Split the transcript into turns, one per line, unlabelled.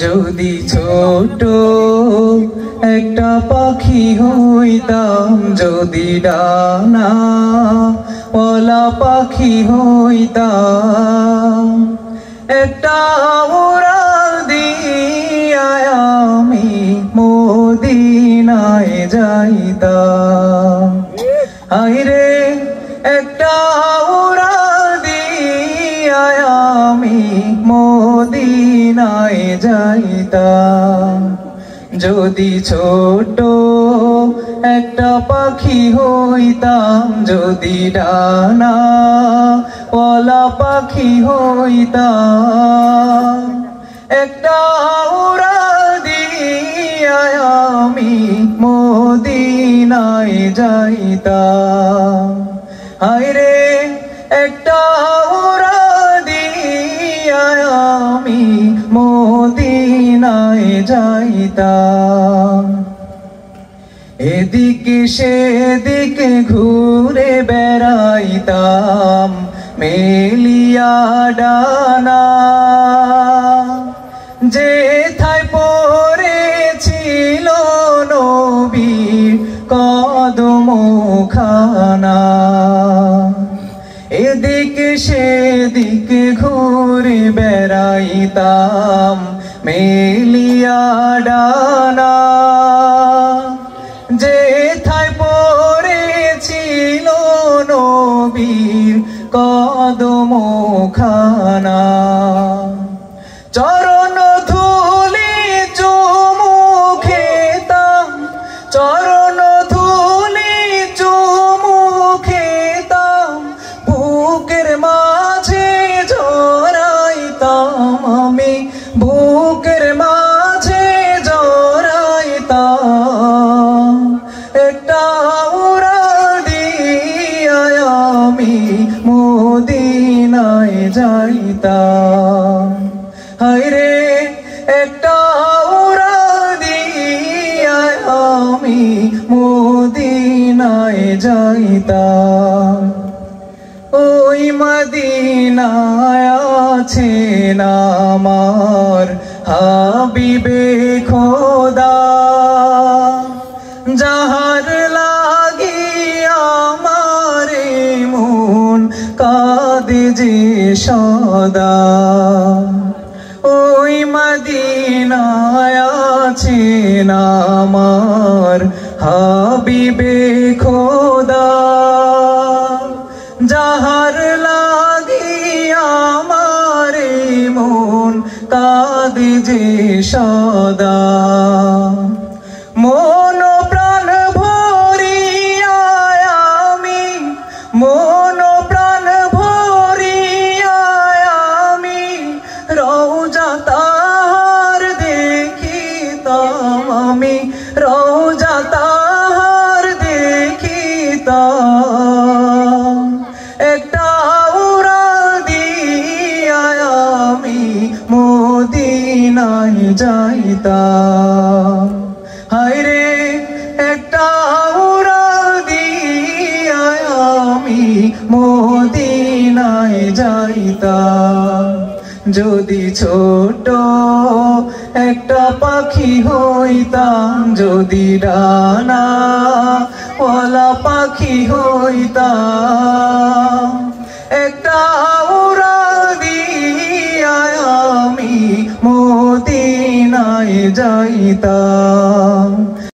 যদি ছোট একটা পাখি হইতাম, যদি ডানা ওলা পাখি হইতাম, একটা উড়াল দিয়া আমি মদিনায় যাইতাম। হায়রে একটা উড়াল দিয়া আমি মদিনায় যাইতাম। যদি ছোট একটা পাখি হইতাম, যদি ডানা ওলা পাখি হইতাম, একটা উড়াল দিয়া আমি মদিনায় যাইতাম। হায়রে একটা উড়াল দিয়া আমি মদিনায় যাইতাম। এদিকে সেদিকে ঘুরে বেড়াইতাম মেলিয়া ডানা, যেথায় পড়েছিল নবীর কদমখানা। এদিকে সেদিকে ঘুরে বেড়াইতাম মেলিয়া ডানা, যেথায় পড়েছিল নবীর কদমখানা। চরণ ধুলি চুমু খেতাম, চরণ ধুলি চুমু খেতাম, বুকের মাঝে জড়াইতাম আমি, বুকের মাঝে জড়াইতাম। একটা উড়াল দিয়া আমি মদিনায় যাইতাম। হায়রে একটা উড়াল দিয়া আমি মদিনায় যাইতাম। ওই মদিনায় আছেন আমার হাবিবে খোদা, যাহার লাগি আমার মন কাঁদে যে সদা। ওই মদিনায় আছেন আমার হাবিবে খোদা, যাহার লাগি আমার মন কাঁদে যে সদা। মন প্রাণ ভরিয়া আমি, মন প্রাণ ভরিয়া আমি রওজা তাহার দেখিতাম আমি, রওজা তাহার দেখিতাম। একটা উড়াল দিয়া আমি মদিনায় যাইতাম। হায়রে একটা উড়াল দিয়া আমি মদিনায় যাইতাম। যদি ছোট একটা পাখি হইতাম, যদি ডানা ওলা পাখি হইতাম, একটা উড়াল দিয়া আমি মদিনায় যাইতাম।